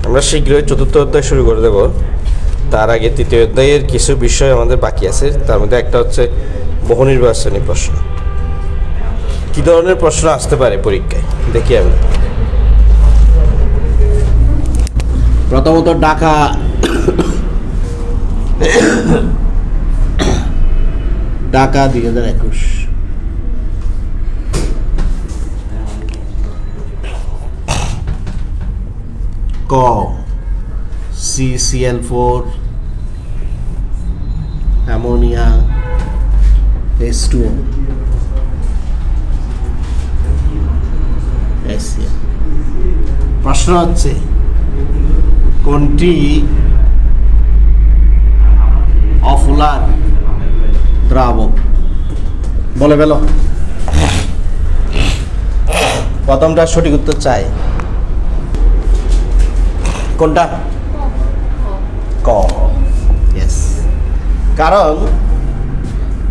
আমরা শীঘ্রই চতুর্থ অধ্যায় শুরু করে দেব। তার আগে তৃতীয় অধ্যায়ের কিছু বিষয় আমাদের বাকি আছে। তার মধ্যে একটা হচ্ছে বহু নির্বাচনী প্রশ্ন। কি ধরনের প্রশ্ন আসতে পারে পরীক্ষায় দেখি আমরা। প্রথমত ঢাকা ঢাকা 2021। ক CCl4 অ্যামোনিয়া H2O HCl। প্রশ্ন হচ্ছে কোনটি অফুলার দ্রাবক? বলে ফেলো। প্রথমটা সঠিক উত্তর চাই। কোনটা? ক। ইয়েস, কারণ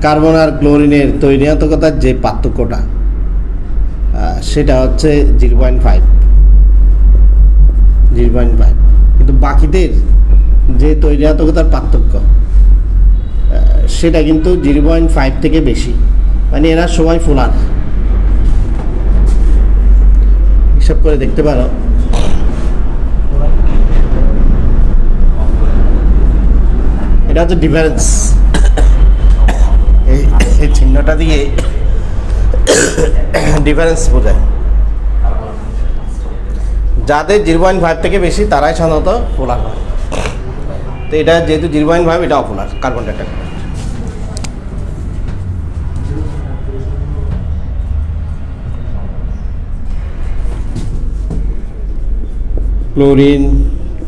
কার্বন আর ক্লোরিনের তৈরিয়াত্মকতার যে পার্থক্যটা সেটা হচ্ছে 0.5, কিন্তু বাকিদের যে তৈরিয়াত্মকতার পার্থক্য সেটা কিন্তু 0.5 থেকে বেশি, মানে এরা সবাই ফুলার। হিসাব করে দেখতে পারো। এটা হচ্ছে ডিফারেন্স। এই চিহ্নটা দিয়ে ডিফারেন্স বোঝায়। যাদের 0.5 থেকে বেশি তারাই সাধারণত পোলার হয়। তো এটা যেহেতু 0.5, এটা apolar carbon dioxide. Chlorine,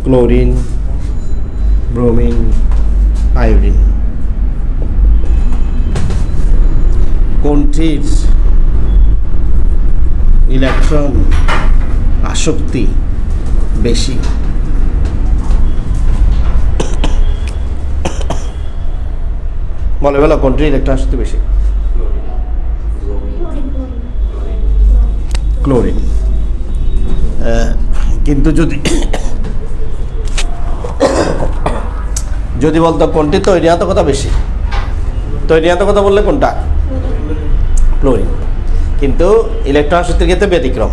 chlorine, bromine, iodine কোনটির ইলেকট্রন আসক্তি বেশি? বলে বলো কোনটির ইলেকট্রন আসক্তি বেশি? ক্লোরিন। কিন্তু যদি বলতো কোনটি তৈরিয়াত্মকতা বেশি, তৈরিয়াত্মকতা বললে কোনটা? ক্লোরিন। কিন্তু ইলেকট্রন আসক্তির ক্ষেত্রে ব্যতিক্রম।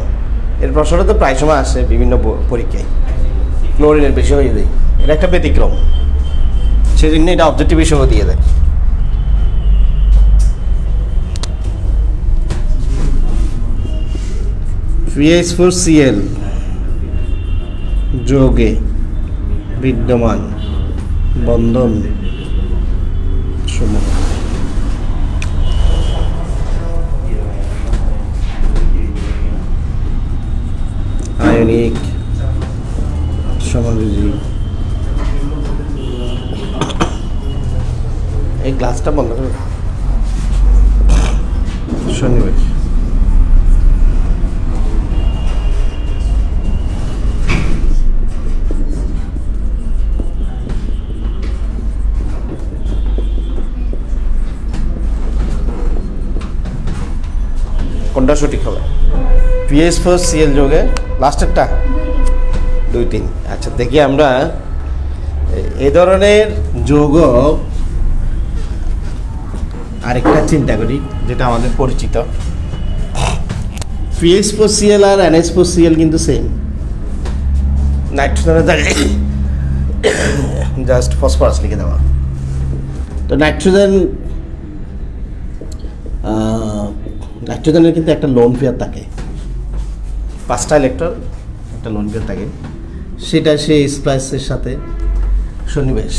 এর প্রশ্নটা তো প্রায় সময় আসে বিভিন্ন পরীক্ষায়, ক্লোরিনের বেশি হয়ে যায়। এটা একটা ব্যতিক্রম, সেই জন্য এটা অবজেক্টিভ হিসেবে দিয়ে দেয়। CH4Cl যৌগে বিদ্যমান বন্ধন সমূহ। আয়নিক সমাযোজী। এই গ্লাসটা বন্ধ করে সন্নিবেশ। কোনটা সঠিক হবে? CH4Cl যোগে লাস্টেরটা 2, 3। আচ্ছা, দেখি আমরা এই ধরনের যৌগ আরেকটা চিন্তা করি যেটা আমাদের পরিচিত। CH4Cl আর NH4Cl কিন্তু সেম। নাইট্রোজেনের জায়গায় জাস্ট ফসফরাস লিখে দেওয়া। তো নাইট্রোজেনের কিন্তু একটা লোন পেয়ার থাকে, 5টা ইলেকট্রন, একটা লোন পেয়ার থাকে, সেটা সেই স্প্লাইসের সাথে সন্নিবেশ।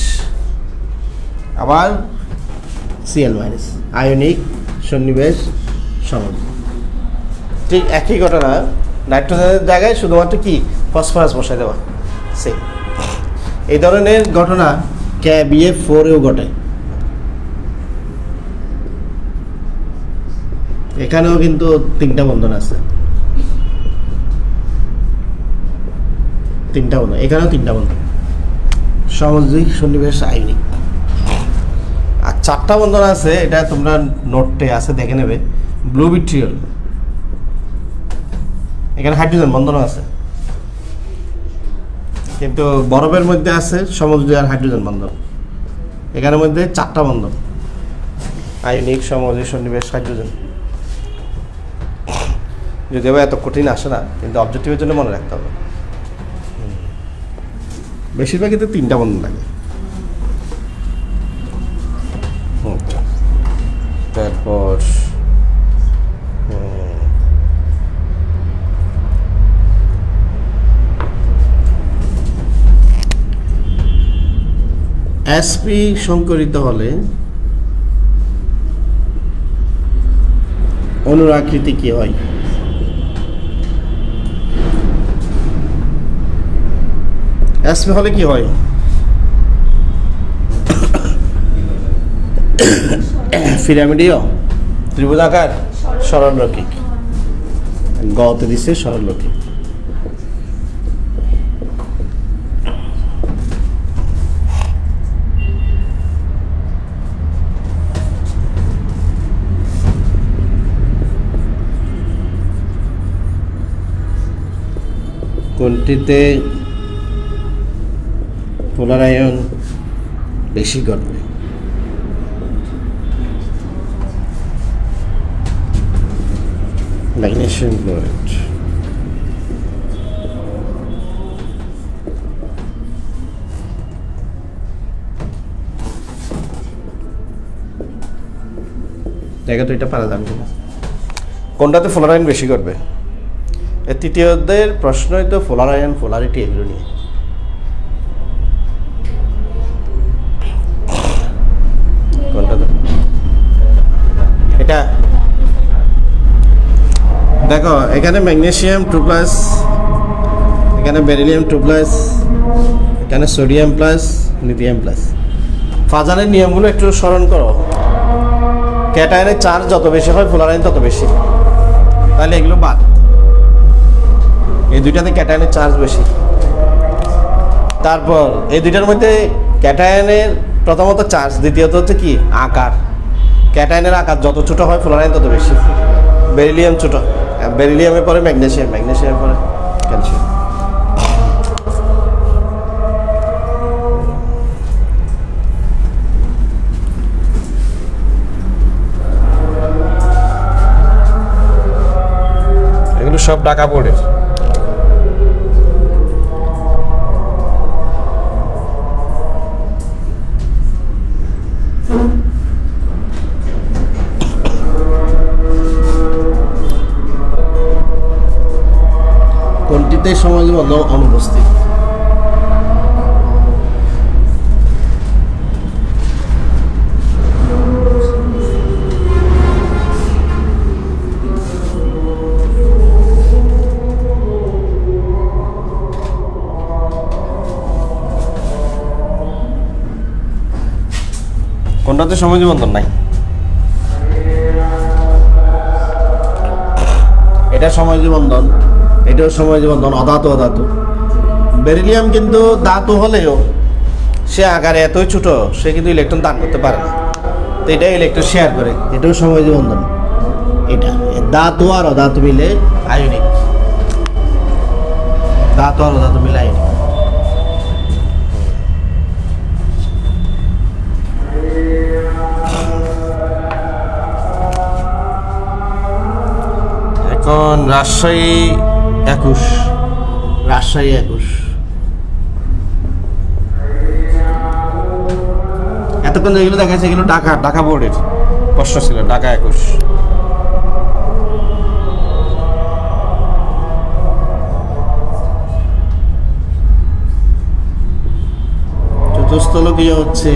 আবার Cl- আয়নিক সন্নিবেশ সমাজ। ঠিক একই ঘটনা। নাইট্রোজেনের জায়গায় শুধুমাত্র কি ফসফরাস বসাই দেওয়া, সেম। এই ধরনের ঘটনা BF4-এও ঘটে। এখানেও কিন্তু 3টা বন্ধন আছে, 3টা বন্ধন, এখানেও 3টা বন্ধন, সামুদ্রিক সন্নিবেশ আয়নিক। আর 4টা বন্ধন আছে, এটা তোমরা নোটে আছে দেখে নেবে। ব্লু বিট্রিয়ল, এখানে হাইড্রোজেন বন্ধনও আছে। কিন্তু বরফের মধ্যে আছে সমযোজী আর হাইড্রোজেন বন্ধন, এখানের মধ্যে 4টা বন্ধন, আয়নিক, সমযোজী, সন্নিবেশ, হাইড্রোজেন। যদিও এত কঠিন আসে না, কিন্তু অবজেক্টিভের জন্য মনে রাখতে হবে। বেশিরভাগই তো 3টা বন্ধন লাগে। তারপর sp সংকরিত হলে অণুর আকৃতি কি হয়? sp হলে কি হয়? পিরামিডীয়, ত্রিভুজাকার, সরলরৈখিক। গতে দিচ্ছে সরলরৈখিক। কোনটিতে পোলার আয়ন বেশি ঘটবে? Magnesium chloride. দেখো তো এটা পারা যাবে কিনা, কোনটাতে পোলার আয়ন বেশি ঘটবে। এর তৃতীয়দের প্রশ্নই তো পোলার আয়ন, পোলারিটি, এগুলো নিয়ে। কোনটাতে? এটা দেখো, এখানে ম্যাগনেসিয়াম 2+, এখানে বেরিলিয়াম 2+, এখানে সোডিয়াম প্লাস, লিথিয়াম প্লাস। ফাজারের নিয়মগুলো একটু স্মরণ করো। ক্যাটায়নের চার্জ যত বেশি হয় পোলার আয়ন তত বেশি, তাহলে এগুলো বাদ। এই দুইটাতে ক্যাটায়নের চার্জ বেশি। তারপর এই দুইটার মধ্যে ক্যাটায়নের প্রথমত চার্জ, দ্বিতীয়ত হচ্ছে কি আকার। ক্যাটায়নের আকার যত ছোট হয় পোলার আয়ন তত বেশি। বেরিলিয়াম ছোট, বেরিলিয়ামের পরে ম্যাগনেসিয়াম, ম্যাগনেসিয়ামের পরে ক্যালসিয়াম। এগুলো সব ঢাকা বোর্ডের। কোনটিতে সমযোজী বন্ধন অনুপস্থিত? কোনটাতে সমযোজী বন্ধন নাই? এটা সমযোজী বন্ধন, এটাও সমযোজী বন্ধন, অধাতু অধাতু। বেরিলিয়াম কিন্তু ধাতু হলেও সে আকারে এতই ছোট, সে কিন্তু ইলেকট্রন দান করতে পারে না, তো এটা ইলেকট্রন শেয়ার করে, এটাও সমযোজী বন্ধন। এটা ধাতু আর অধাতু মিলে আয়নিক, ধাতু আর অধাতু মিলে আয়নিক। এখন রাজশাহী 21, রাজশাহী 21। এতক্ষণ যেগুলো দেখাচ্ছে এগুলো ঢাকা বোর্ডের প্রশ্ন ছিল, ঢাকা 21। চতুস্থলকীয় হচ্ছে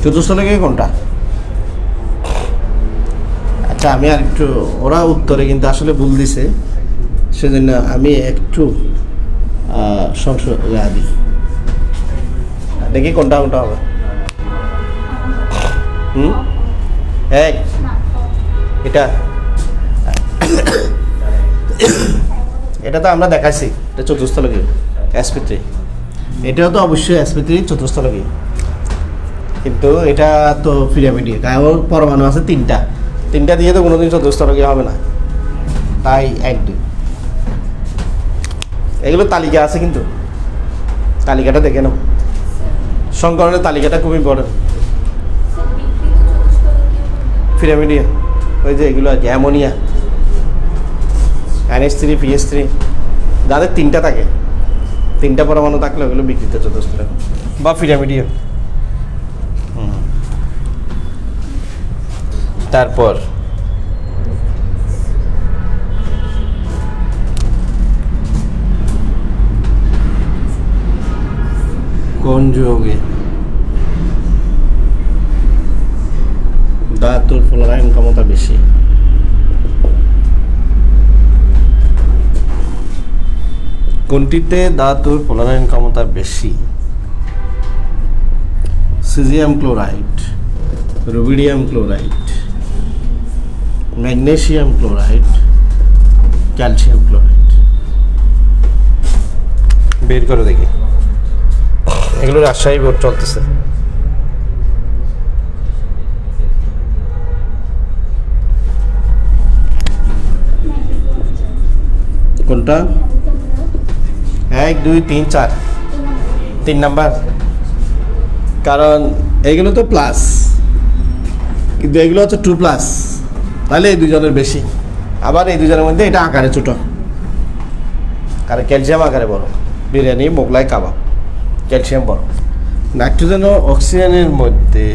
চতুস্থলকীয় কোনটা? আচ্ছা আমি আর একটু, ওরা উত্তরে কিন্তু আসলে ভুল দিছে, সেজন্য আমি একটু সংশয় দিই। দেখি কোনটা কোনটা হবে। এই এটা এটা তো আমরা দেখাইছি, এটা চতুস্থলকীয় sp3। এটাও তো অবশ্যই sp3 চতুস্থলকীয়, কিন্তু এটা তো পিরামিডীয়, কারণ পরমাণু আছে তিনটা দিয়ে তো কোনোদিন চতুস্থলকীয় হবে না, তাই 1 2। এগুলো তালিকা আছে, কিন্তু তালিকাটা দেখে নাও। সংকরণের তালিকাটা খুব ইম্পর্টেন্ট। পিরামিডীয় ওই যে এগুলো আছে, অ্যামোনিয়া, NH3 PH3, যাদের 3টা থাকে, 3টা পরমাণু থাকলে ওগুলো বিকৃত চতুস্থলক বা পিরামিডীয়। তারপর কোন যৌগে ধাতুর ফলনায়ন ক্ষমতা বেশি? কোনটিতে ধাতুর ফলনায়ন ক্ষমতা বেশি? Caesium chloride, rubidium chloride, magnesium chloride, calcium chloride. বের করে দেখি। এগুলো রাজশাহী বোর্ড চলতেছে। কোনটা? 1 2 3 4, 3 নাম্বার। কারণ এইগুলো তো প্লাস, কিন্তু এগুলো হচ্ছে 2+, তাহলে এই দুজনের বেশি। আবার এই দুজনের মধ্যে এটা আকারে ছোট, কারণ ক্যালসিয়াম আকারে বড়। বিরিয়ানি, মোগলাই, কাবাব, ক্যালসিয়াম বড়। নাইট্রোজেন ও অক্সিজেনের মধ্যে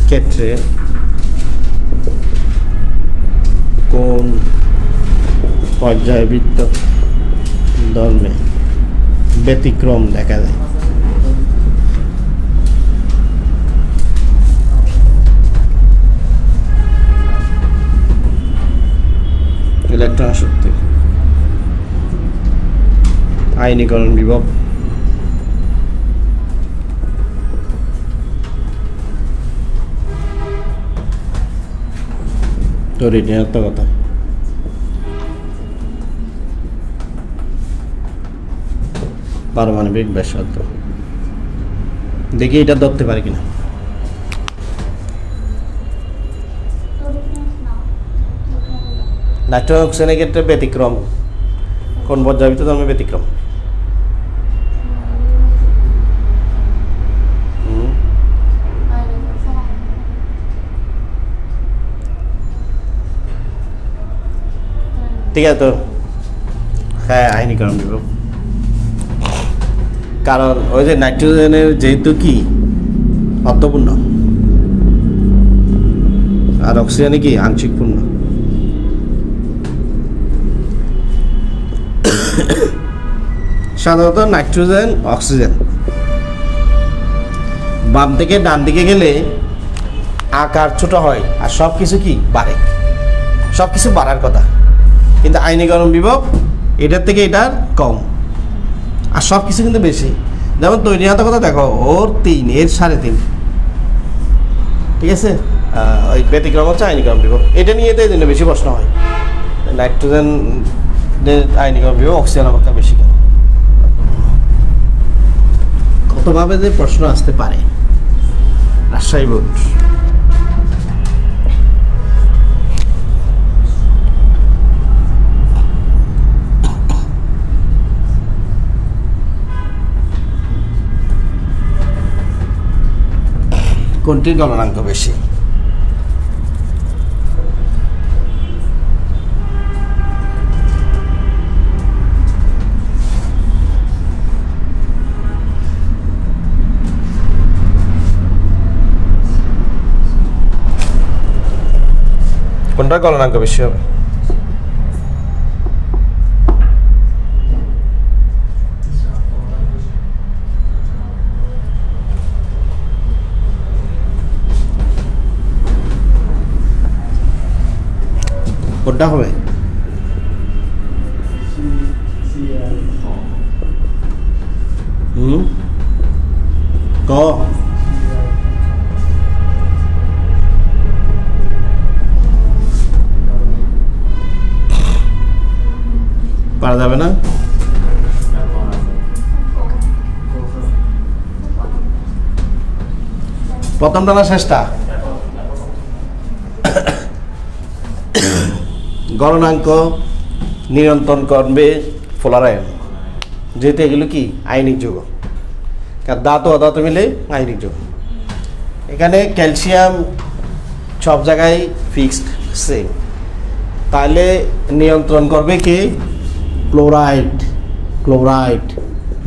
ক্ষেত্রে কোন পর্যায়বৃত্ত ধর্মে ব্যতিক্রম দেখা যায়? ইলেকট্রন শক্তি, আয়নীকরণ বিভব, তড়িৎ ঋণাত্মকতা। পারমাণবিক ব্যাসার্ধ। দেখি এটা ধরতে পারি কিনা। নাইট্রোজেন অক্সিজেনের ক্ষেত্রে ব্যতিক্রম কোন পর্যায়বৃত্ত ধর্মে ব্যতিক্রম? ঠিক আছে তো, হ্যাঁ, আয়নীকরণ বিভব। কারণ ওই যে নাইট্রোজেনের যেহেতু কি অর্ধপূর্ণ, আর অক্সিজেনে কি আংশিক পূর্ণ। সাধারণত নাইট্রোজেন, অক্সিজেন বাম থেকে ডান দিকে গেলে আকার ছোট হয়, আর সব কিছু কি বাড়ে, সব কিছু বাড়ার কথা। কিন্তু আয়নীকরণ বিভব এটার থেকে এটার কম, আর সব কিছু কিন্তু বেশি। যেমন তৈরিহাতকতা দেখো, ওর 3, এর 3.5। ঠিক আছে, ওই ব্যতিক্রম হচ্ছে আয়নীকরণ বিভব। এটা নিয়ে তো এই জন্য বেশি প্রশ্ন হয়, নাইট্রোজেনের আয়নীকরণ বিভব অক্সিজেন অপেক্ষা বেশি কেন। কতভাবে যে প্রশ্ন আসতে পারে রাজশাহী বোর্ড। কোনটির গলনাঙ্ক বেশি? কোনটার গলনাঙ্ক বেশি হবে? কোনটা হবে? ক পারা যাবে না? প্রথমটা না শেষটা? গণনাঙ্ক নিয়ন্ত্রণ করবে ফ্লোরাইন, যেহেতু এগুলো কি আয়নিক যৌগ, কারণ ধাতু অধাতু মিলে আয়নিক যৌগ। এখানে ক্যালসিয়াম সব জায়গায় ফিক্সড সেম, তাহলে নিয়ন্ত্রণ করবে কি? Chloride, chloride,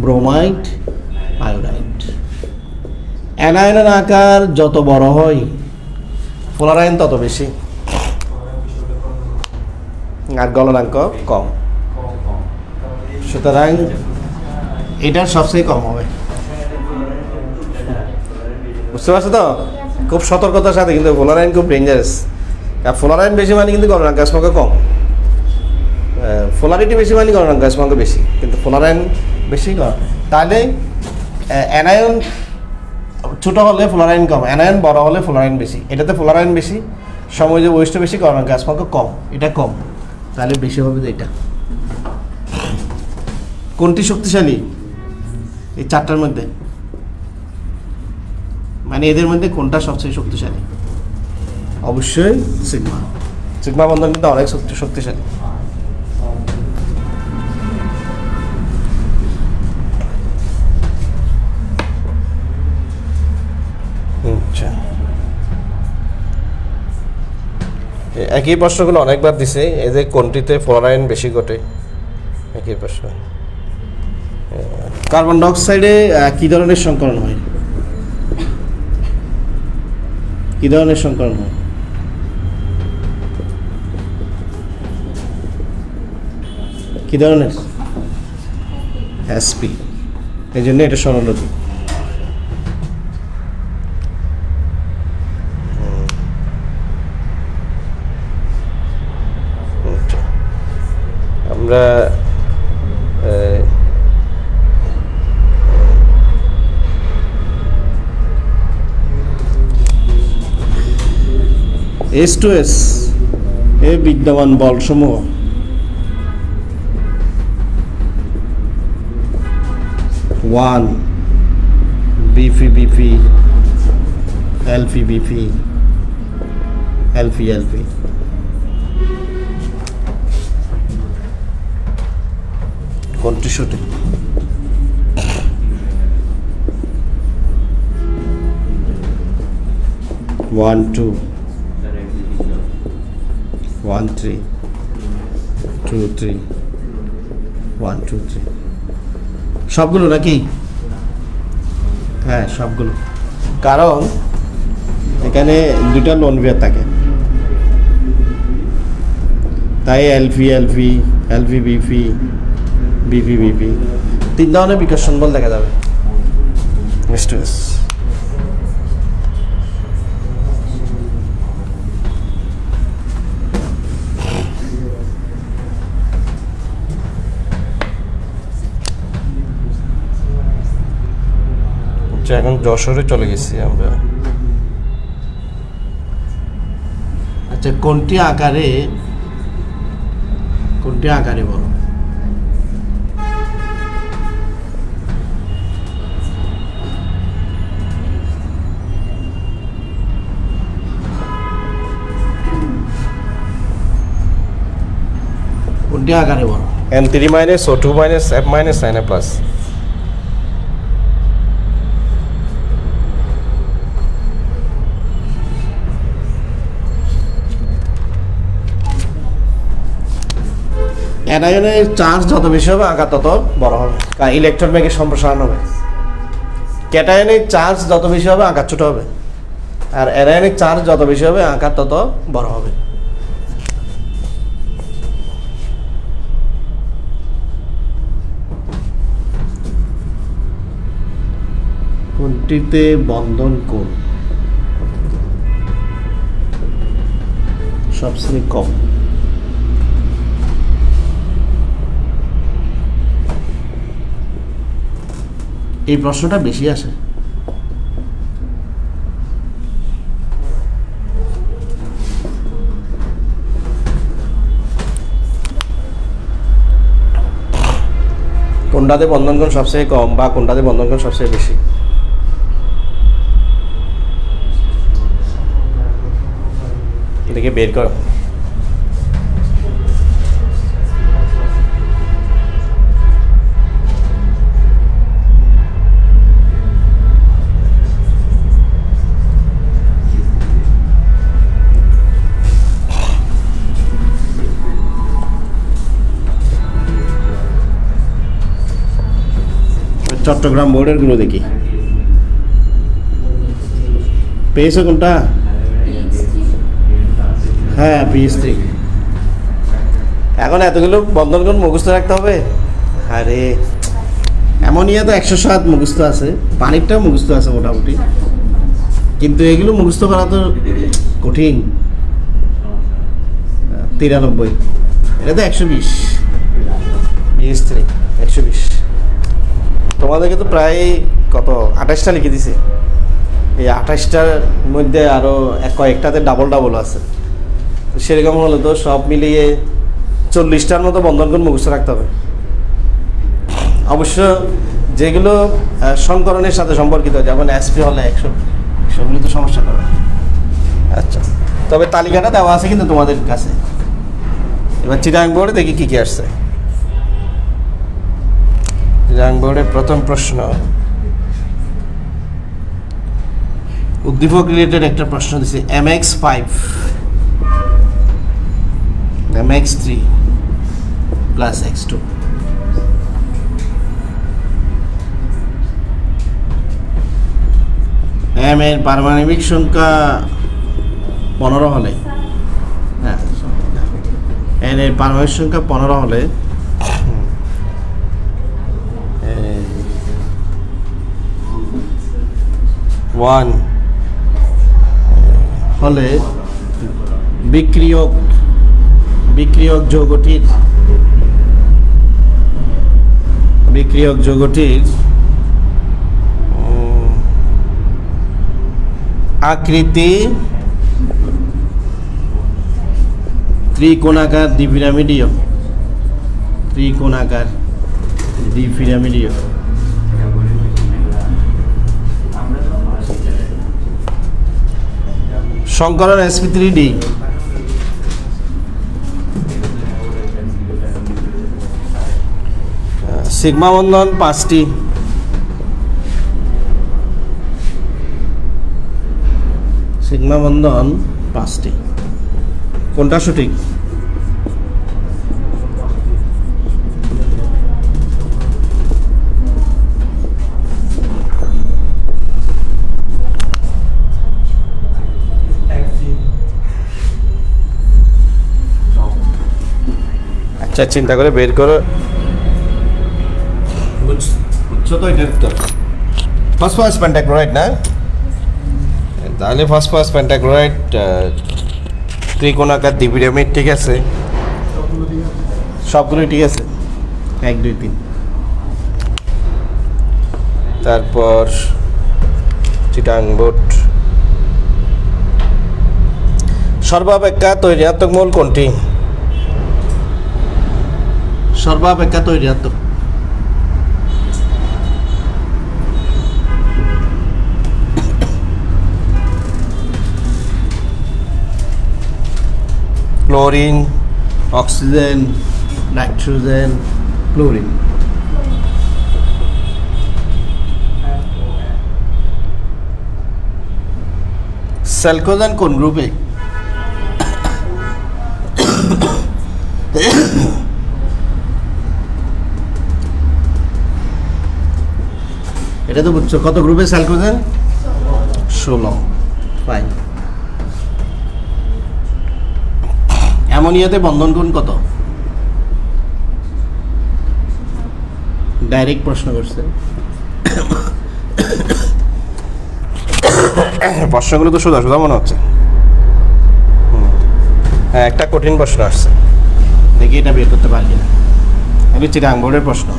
bromide, iodide. অ্যানায়নের আকার যত বড় হয় ফ্লোরাইন তত বেশি, আর গলনাঙ্ক কম, সুতরাং এটা সবচেয়ে কম হবে। বুঝতে পারছো তো? খুব সতর্কতার সাথে, কিন্তু ফ্লোরাইন খুব ডেঞ্জারাস। আর ফ্লোরাইন বেশি মানে কিন্তু গলনাঙ্ক স্মক কম, ফ্লোরাইড বেশি মানে গলনাঙ্ক স্মক বেশি, কিন্তু ফ্লোরাইন বেশি কম। তাহলে অ্যানায়ন ছোট হলে ফ্লোরাইন কম, অ্যানায়ন বড় হলে ফ্লোরাইন বেশি। এটাতে ফ্লোরাইন বেশি, সময় যে বৈশিষ্ট্য বেশি, গলনাঙ্ক স্মক কম, এটা কম, তাহলে বেশি হবে এটা। কোনটি শক্তিশালী এই চারটার মধ্যে? মানে এদের মধ্যে কোনটা সবচেয়ে শক্তিশালী? অবশ্যই সিগমা। সিগমা বন্ধন কিন্তু অনেক শক্তিশালী। আচ্ছা, একই প্রশ্নগুলো অনেকবার দিছে, এদের কোনটিতে ফ্লোরাইন বেশি ঘটে, একই প্রশ্ন। কার্বন ডাইঅক্সাইডে কি ধরনের সংকরণ হয়? কি ধরনের সংকরণ হয়? কি ধরনের? এসপি, এই জন্য এটা সরলরৈখিক। আমরা H2S এ বিদ্যমান বলসমূহ ওয়ান বিপি, এলপি, এলপি। কোনটি সঠিক? 1 2 1 3 2 3 1 2 3 সবগুলো নাকি? হ্যাঁ, সবগুলো। কারণ এখানে দুটা লোন পেয়ার থাকে, তাই এলপি বিপি তিন ধরনের বিকর্ষণ বল দেখা যাবে। এখন যশোরে চলে গেছি আমরা। আচ্ছা, কোনটি আকারে বলো? কোনটি আকারে বলো? N3 minus O2 minus F minus Na plus। অ্যানায়নের চার্জ যত বেশি হবে আকার তত বড় হবে, কারণ ইলেকট্রন বেগের সম্প্রসারণ হবে। ক্যাটায়নের চার্জ যত বেশি হবে আকার ছোট হবে, আর অ্যানায়নিক চার্জ যত বেশি হবে আকার তত বড় হবে। কোনটিতে বন্ধন কোণ সবচেয়ে কম? এই প্রশ্নটা বেশি আসে। কোনটাতে বন্ধন কোণ সবচেয়ে কম বা কোনটাতে বন্ধন কোণ সবচেয়ে বেশি? এটাকে বের করো। চট্টগ্রাম বোর্ডের গুলো দেখি, পেয়েছো কোনটা? হ্যাঁ, PS3। এখন এতগুলো বন্ধন কোণ মুখস্থ রাখতে হবে? আরে অ্যামোনিয়া তো 107 মুখস্থ আছে, পানিরটাও মুখস্থ আছে মোটামুটি, কিন্তু এগুলো মুখস্থ করা তো কঠিন। 93, এটা তো 120। PS3 120। তোমাদেরকে তো প্রায় কত 28টা লিখে দিছে। এই 28টার মধ্যে আরও কয়েকটাতে ডাবল আছে, তো সেরকম হলে তো সব মিলিয়ে 40টার মতো বন্ধন কোণ মুখস্থ রাখতে হবে। অবশ্য যেগুলো সংকরণের সাথে সম্পর্কিত, যেমন SP হলে 100, সেগুলো তো সমস্যা করে। আচ্ছা, তবে তালিকাটা দেওয়া আছে কিন্তু তোমাদের কাছে। এবার চিটাং বোর্ডে দেখি কী কী আসছে। চিটাং বোর্ডের প্রথম প্রশ্ন উদ্দীপক রিলেটেড একটা প্রশ্ন দিচ্ছে। MX5 MX3 plus X2। M এর পারমাণবিক সংখ্যা 15 হলে, হ্যাঁ N এর পারমাণবিক সংখ্যা 15 হলে 1 হলে বিক্রিয়ক যৌগটির আকৃতি ত্রিকোণাকার দ্বিপিরামিডীয়। সংকরণ sp3d। সিগমা বন্ধন 5টি। কোনটা সঠিক? আচ্ছা, চিন্তা করে বের করো। বুঝছো তো এটার উত্তর? ফসফরাস পেন্টাক্লোরাইড না? তাহলে ফসফরাস পেন্টাক্লোরাইড ত্রিকোণাকার দ্বিপিরামিড, ঠিক আছে? সবগুলোই ঠিক আছে, 1 2 3। তারপর চিটাং বোর্ড। সর্বাপেক্ষা তৈরিয়াত্মক মূল কোনটি? সর্বাপেক্ষা তৈরিয়াত্মক ক্লোরিন, অক্সিজেন, নাইট্রোজেন, ক্লোরিন। স্যালকোজেন কোন গ্রুপে? এটা তো বুঝছো, কত গ্রুপে স্যালকোজেন? 16। ফাইন। অ্যামোনিয়াতে বন্ধন কোণ কত? ডাইরেক্ট প্রশ্ন করছে। প্রশ্নগুলো তো সোজা মনে হচ্ছে। হ্যাঁ, একটা কঠিন প্রশ্ন আসছে, দেখি এটা বের করতে পারলি না। এগুলো চিটাং বোর্ডের প্রশ্ন।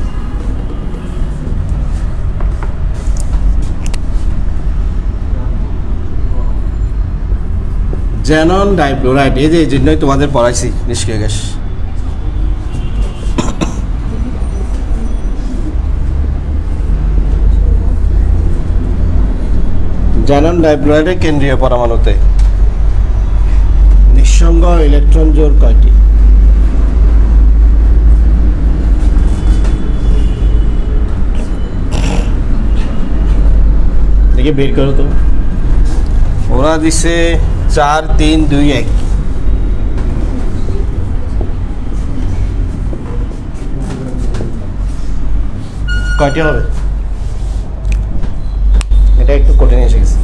জ্যানন ডাইফ্লোরাইড, এই জন্যই তোমাদের পড়াইছি নিষ্ক্রিয় গ্যাস। জ্যানন ডাইফ্লোরাইডের কেন্দ্রীয় পরমাণুতে নিঃসঙ্গ ইলেকট্রন জোড় কয়টি? দেখে বের করো তো। ওরা দিছে 4 3 2 1। কয়টি হবে? এটা একটু কঠিন এসে গেছে।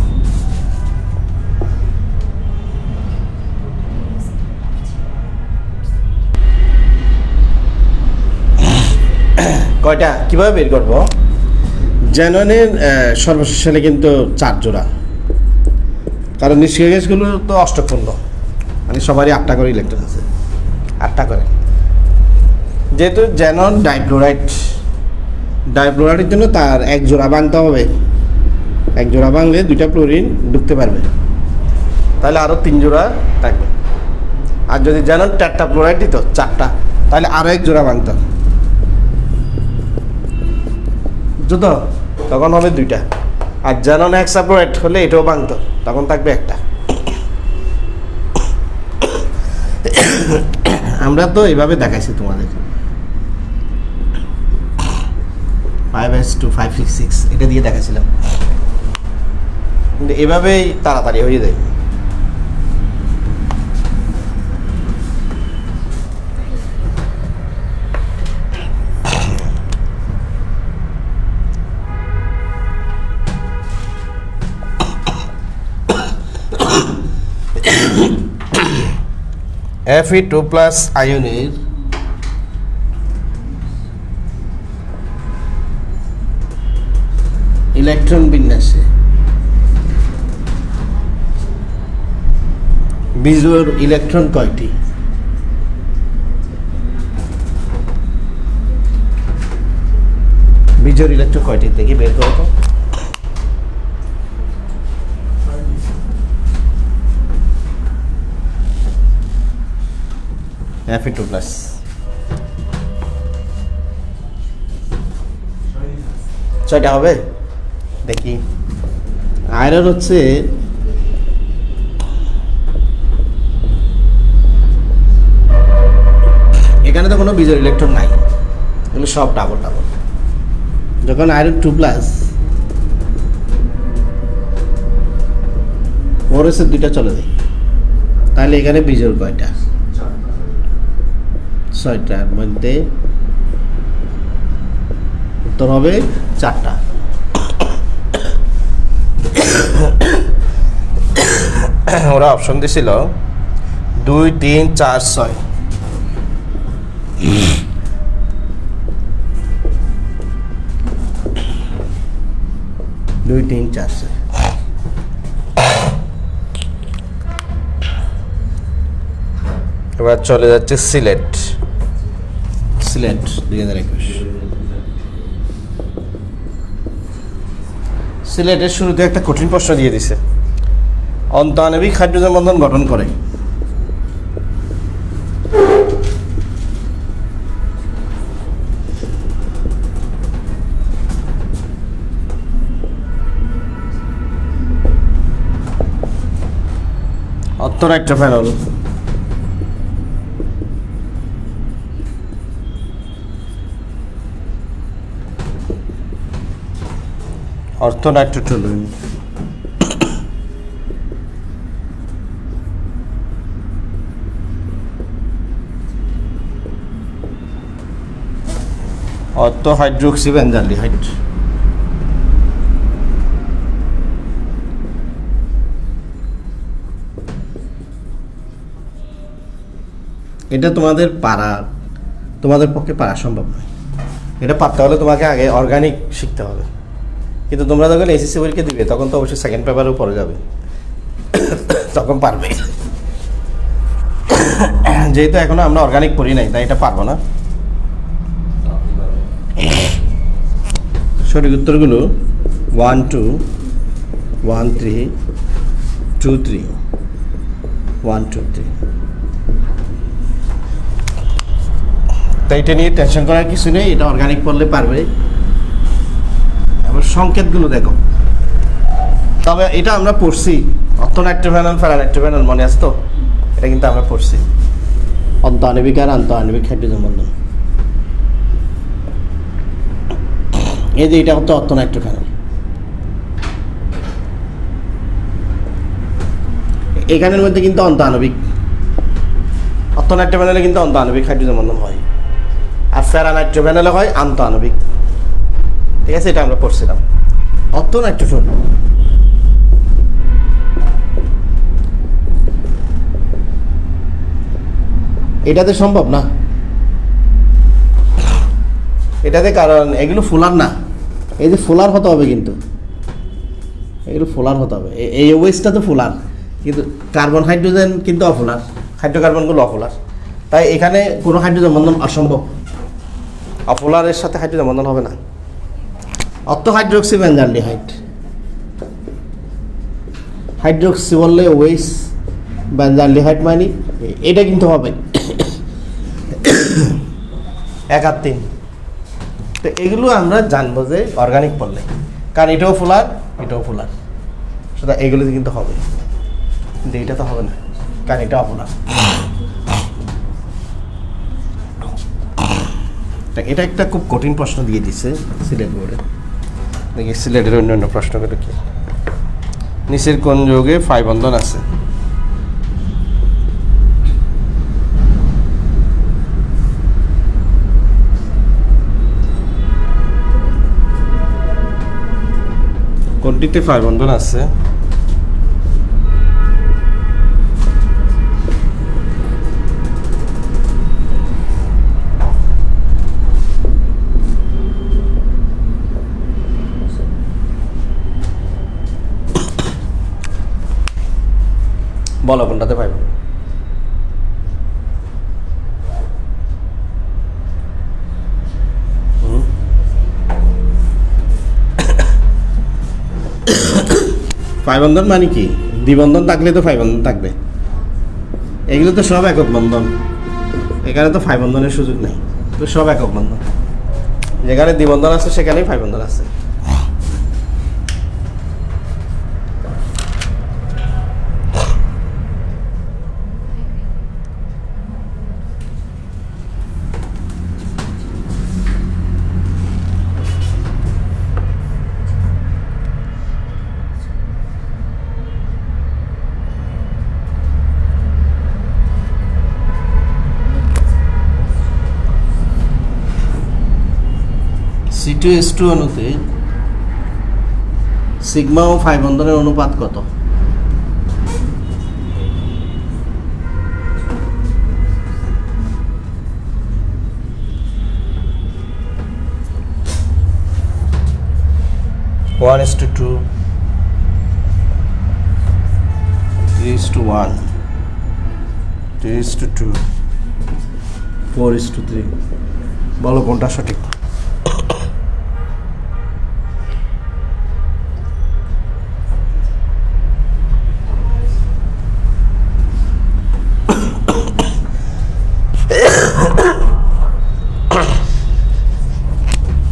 কয়টা কিভাবে বের করব? জ্যাননের সর্বশেষ সালে কিন্তু 4 জোড়া, কারণ নিষ্ক্রিয় গ্যাসগুলো তো অষ্টকপূর্ণ, মানে সবারই 8টা করে ইলেকট্রন আছে, 8টা করে। যেহেতু জ্যানন ডাইফ্লোরাইডের জন্য তার 1 জোড়া ভাঙতে হবে। 1 জোড়া ভাঙলে 2টা ক্লোরিন ঢুকতে পারবে, তাহলে আরও 3 জোড়া থাকবে। আর যদি জ্যানন টেট্রাফ্লোরাইড দিত 4টা, তাহলে আরও 1 জোড়া ভাঙতে হবে, বুঝছো তো? তখন হবে 2টা। আর জ্যানন হেক্সাফ্লোরাইড হলে এটাও ভাঙতো, তখন থাকবে 1টা। আমরা তো এইভাবে দেখাইছি তোমাদের 5s2 566 এটা দিয়ে দেখাছিলাম, কিন্তু এভাবেই তাড়াতাড়ি হয়ে যায়। Fe2+ আয়নের ইলেকট্রন বিন্যাসে বিজোড় ইলেকট্রন কয়টি? বিজোড় ইলেকট্রন কয়টি দেখি বের করো তো। Fe2+। ছয়টা হবে দেখি। আয়রন হচ্ছে এখানে তো কোনো বিজোড় ইলেকট্রন নাই, এগুলো সব ডাবল ডাবল। যখন আয়রন 2+ ওর হচ্ছে 2টা চলে যায়, তাহলে এখানে বিজোড় কয়টা? 6টার মধ্যে উত্তর হবে 4টা। ওরা অপশন দিছিল 2 3 4 6। 2 3 4 6। এবার চলে যাচ্ছে সিলেট 2021। সিলেটের শুরুতে একটা কঠিন প্রশ্ন দিয়ে দিছে, অন্তঃআণবিক হাইড্রোজেন বন্ধন গঠন করে। অর্থোনাইট্রোফেনল, অর্থোনাইট্রোটলুইন, অর্থোহাইড্রোক্সি বেঞ্জালডিহাইড। এটা তোমাদের পক্ষে পারা সম্ভব নয়। এটা পারতে হলে তোমাকে আগে অর্গানিক শিখতে হবে, কিন্তু তোমরা যখন এসএসসি পরীক্ষা দিবে তখন তো অবশ্যই সেকেন্ড পেপারেও পড়ে যাবে, তখন পারবে। যেহেতু এখনো আমরা অর্গানিক পড়ি নাই, তাই এটা পারবো না। সঠিক উত্তরগুলো 1 2 1 3 2 3 1 2 3। তাই এটা নিয়ে টেনশন করার কিছু নেই, এটা অর্গানিক পড়লে পারবে। আবার সংকেতগুলো দেখো, তবে এটা আমরা পড়ছি, অর্থনাইট্রোফেনল প্যারানাইট্রোফেনল মনে আছে তো? এটা কিন্তু আমরা পড়ছি, অন্তঃআণবিক আর আন্তঃআণবিক হাইড্রোজেন বন্ধন। এই যে এটা হচ্ছে অর্থনাইট্রোফেনল, এখানের মধ্যে কিন্তু অন্তঃআণবিক, অর্থনাইট্রোফেনলে কিন্তু অন্তঃআণবিক হাইড্রোজেন বন্ধন হয়, আর প্যারানাইট্রোফেনলে হয় আন্তঃআণবিক। ঠিক আছে, এটা আমরা পড়ছিলাম। অর্থনাইট্রোফেনল এটাতে সম্ভব না, এটাতে, কারণ এগুলো ফুলার না। এই যে ফুলার হতে হবে, কিন্তু এগুলো ফুলার হতে হবে। এই ওয়েস্টটা তো ফুলার, কিন্তু কার্বন হাইড্রোজেন কিন্তু অফুলার, হাইড্রোকার্বনগুলো অফুলার। তাই এখানে কোনো হাইড্রোজেন বন্ধন অসম্ভব, অফুলারের সাথে হাইড্রোজেন বন্ধন হবে না। অর্থোহাইড্রোক্সি বেনজালডিহাইড, হাইড্রোক্সি বললে ওয়েস, বেনজালডিহাইড মানে এটা কিন্তু হবে 1 আর 3। তো এগুলো আমরা জানবো যে অর্গানিক পড়লে, কারণ এটাও ফুলার, এটাও ফুলার, সুতরাং এগুলোতে কিন্তু হবে, কিন্তু এটা তো হবে না, কারণ এটা অফুলার। এটা একটা খুব কঠিন প্রশ্ন দিয়ে দিচ্ছে সিলেট বোর্ডে। দেখি সিলেটের অন্যান্য প্রশ্নগুলো কি। নিচের কোন যৌগে 5 বন্ধন আছে? কোনটিতে 5 বন্ধন আছে? বলো কোনটাতে 5 বন্ধন? ফাইভ বন্ধন মানে কি? দ্বিবন্ধন থাকলে তো 5 বন্ধন থাকবে, এগুলো তো সব একক বন্ধন, এখানে তো 5 বন্ধনের সুযোগ নেই, তো সব একক বন্ধন। যেখানে দ্বিবন্ধন আছে সেখানেই 5 বন্ধন আছে। C2H2 অণুতে সিগমা ও 5 বন্ধনের অনুপাত কত? One is to 2, 3 is to 1, 3 is to 2, 4 is to 3। বলো কোনটা সঠিক?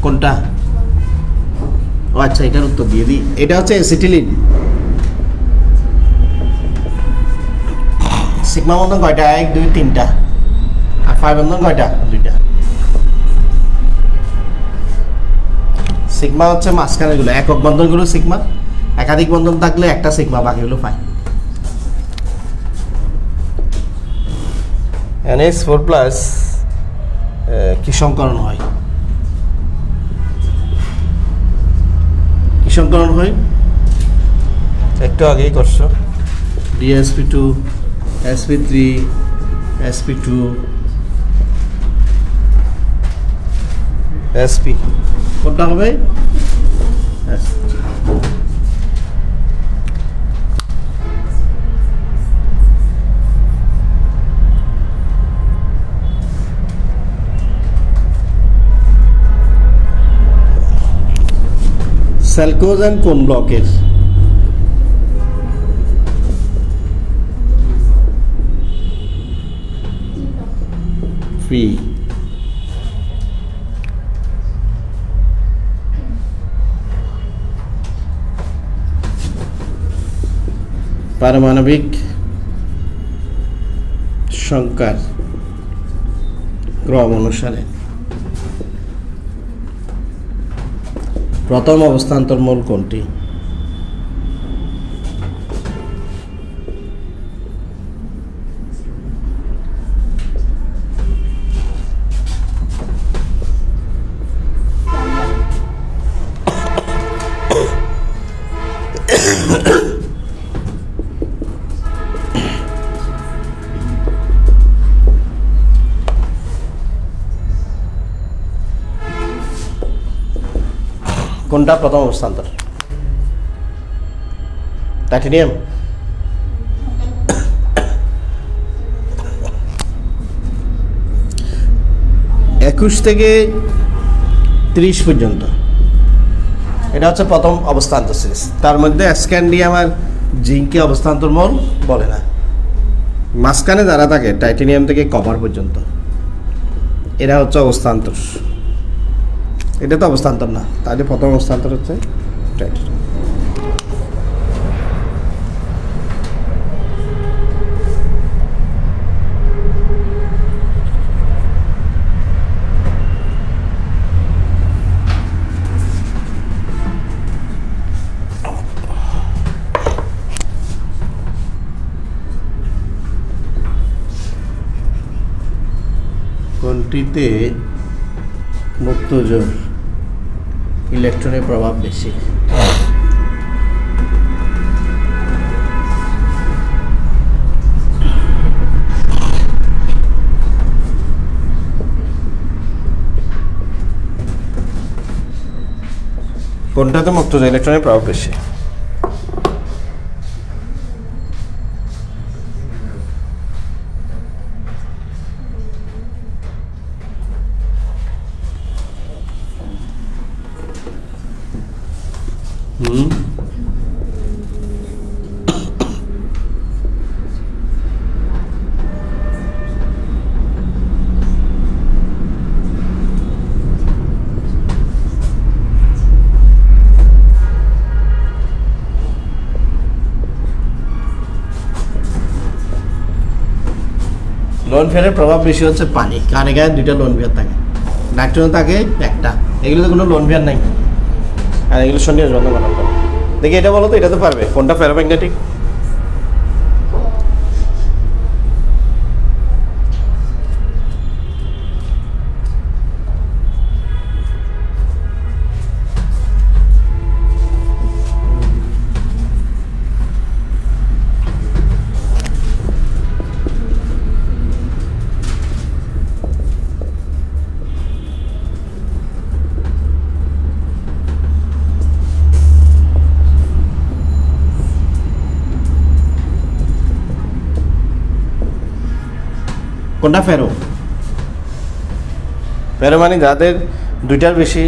কোনটা? ও আচ্ছা, এটার উত্তর দিয়ে দিই। এটা হচ্ছে অ্যাসিটিলিন। সিগমা বন্ধন কয়টা? 1 2 3টা। আর 5 বন্ধন কয়টা? 2টা। সিগমা হচ্ছে মাঝখানেগুলো, একক বন্ধনগুলো সিগমা, একাধিক বন্ধন থাকলে একটা সিগমা, বাকিগুলো 5। NH4+ কি সংকরণ হয়? কি সংকরণ হয়? একটু আগেই করছো, DsP2, sp3, sp2, sp। কোনটা হবে? স্যালকোজেন কোন ব্লকের? ফি। পারমাণবিক সংখ্যার ক্রম অনুসারে প্রথম অবস্থান্তর মূল কোনটি? কোনটা প্রথম অবস্থান্তর? টাইটেনিয়াম। 21 থেকে 30 পর্যন্ত এটা হচ্ছে প্রথম অবস্থান্তর সিরিজ। তার মধ্যে স্ক্যান্ডিয়াম আর জিঙ্কে অবস্থান্তর মূল বলে না। মাঝখানে যারা থাকে টাইটেনিয়াম থেকে কপার পর্যন্ত এরা হচ্ছে অবস্থান্তর। এটা তো অবস্থান্তর না, তাহলে প্রথম অবস্থান্তর হচ্ছে টাইটেনিয়াম। কোনটিতে মুক্ত জোর ইলেকট্রনের প্রভাব বেশি? কোনটাতে মুক্ত জোর ইলেকট্রনের প্রভাব বেশি? লোন ফেয়ারের প্রভাব বেশি হচ্ছে পানি। কানে গায়ে দুইটা লোন ফেয়ার থাকে, নাইট্রোজেন থাকে একটা। এগুলোতে কোনো লোন ফেয়ার নাই, আর এগুলো সন্নিবেশ বন্ধ বানানো হবে। দেখি এটা বলো তো, এটা তো পারবে কোনটা ফেরোম্যাগনেটিক? কোনটা ফেরো? ফেরো মানে যাদের দুইটার বেশি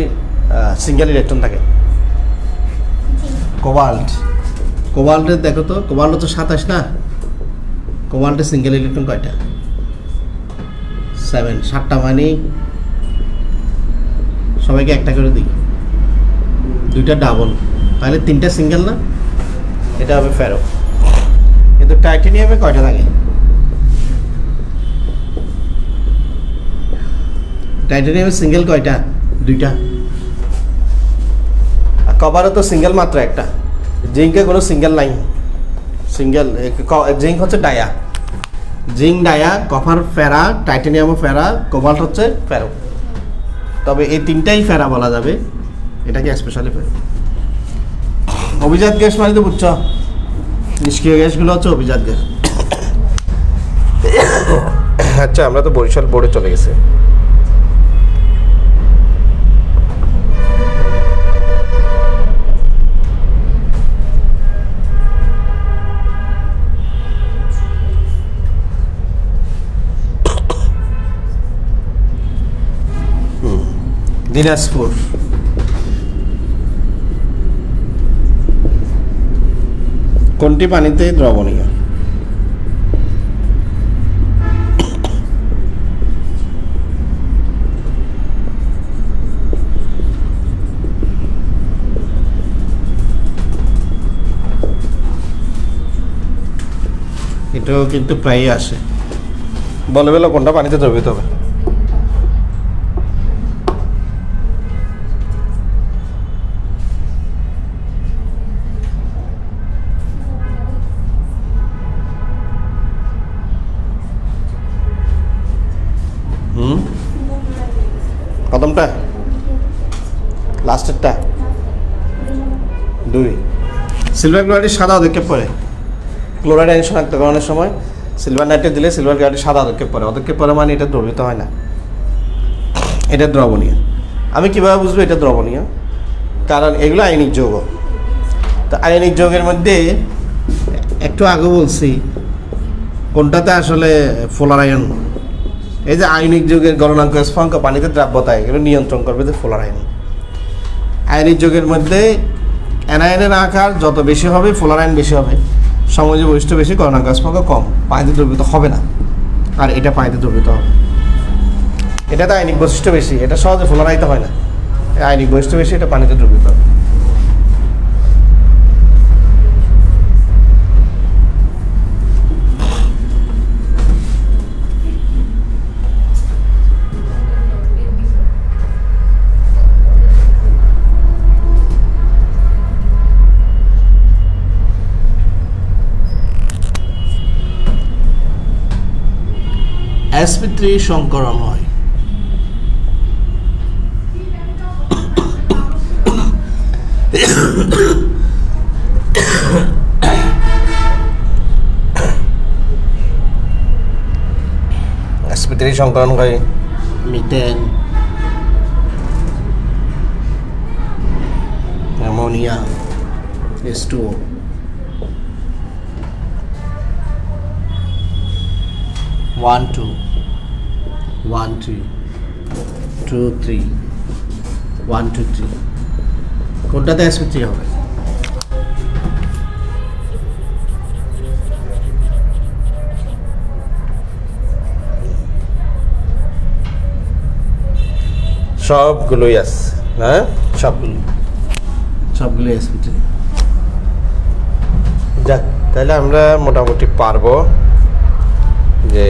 সিঙ্গেল ইলেকট্রন থাকে। কোবাল্ট, কোবাল্টের দেখো তো, কোবাল্ট হচ্ছে 27 না? কোবাল্টের সিঙ্গেল ইলেকট্রন কয়টা? 7। 7টা মানে সবাইকে একটা করে দিই, দুইটা ডাবল, তাহলে 3টা সিঙ্গেল না? এটা হবে ফেরো। কিন্তু টাইটেনিয়ামে কয়টা থাকে? টাইটেনিয়ামের সিঙ্গেল কয়টা? 2টা। আর কপারও তো সিঙ্গেল মাত্র একটা। জিঙ্কে কোনো সিঙ্গেল নাই। সিঙ্গেল জিঙ্ক হচ্ছে ডায়া, জিঙ্ক ডায়া, কপার ফেরা, টাইটেনিয়ামও ফেরা, কোবাল্ট হচ্ছে ফেরো। তবে এই 3টাই ফেরা বলা যাবে, এটাকে স্পেশালি ফেরো। অভিজাত গ্যাস মানে তো বুঝছ, নিষ্ক্রিয় গ্যাসগুলো হচ্ছে অভিজাত গ্যাস। আচ্ছা, আমরা তো বরিশাল বোর্ডে চলে গেছে। দিনাজপুর, কোনটি পানিতে দ্রবণীয়? এটাও কিন্তু প্রায়ই আসে। বলে বলে কোনটা পানিতে দ্রবীভূত হবে। প্রথমটা লাস্টেরটা 2 সিলভার ক্লোরাইড সাদা অধক্ষেপ পড়ে। ক্লোরাইড আইন শনাক্তকরণের সময় সিলভার নাইট্রেট দিলে সিলভার ক্লোরাইড সাদা অধক্ষেপ পড়ে। অধক্ষেপ পড়ে মানে এটা দ্রবীভূত হয় না, এটা দ্রবণীয়। আমি কীভাবে বুঝবো এটা দ্রবণীয়? কারণ এগুলো আয়নিক যৌগ। তো আয়নিক যৌগের মধ্যে একটু আগে বলছি কোনটাতে আসলে পোলার আয়ন। এই যে আয়নিক যৌগের গলনাঙ্ক স্ফুটনাঙ্ক পানিতে দ্রাব্যতা এগুলো নিয়ন্ত্রণ করবে যে পোলার আয়ন। আয়নিক যৌগের মধ্যে অ্যানায়নের আকার যত বেশি হবে পোলার আয়ন বেশি হবে, সমযোজী বৈশিষ্ট্য বেশি, গলনাঙ্ক স্ফুটনাঙ্ক কম, পানিতে দ্রবীভূত হবে না। আর এটা পানিতে দ্রবীভূত হবে। এটাতে আয়নিক বৈশিষ্ট্য বেশি, এটা সহজে পোলারাইজ হয় না। আয়নিক বৈশিষ্ট্য বেশি, এটা পানিতে দ্রবীভূত হবে। sp3 সংকরণ হয়। sp3 সংকরণ হয় মিথেন, অ্যামোনিয়া, H2O। 1 2 1 3 2 3 1 2 3 কোনটাতে sp3 হবে? সবগুলোই আছে, হ্যাঁ সবগুলোই sp3। যাক, তাহলে আমরা মোটামুটি পারবো যে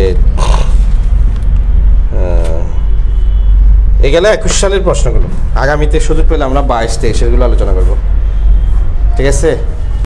এগুলো 21 সালের প্রশ্নগুলো। আগামীতে সুযোগ পেলে আমরা 22-23 এগুলো আলোচনা করব। ঠিক আছে।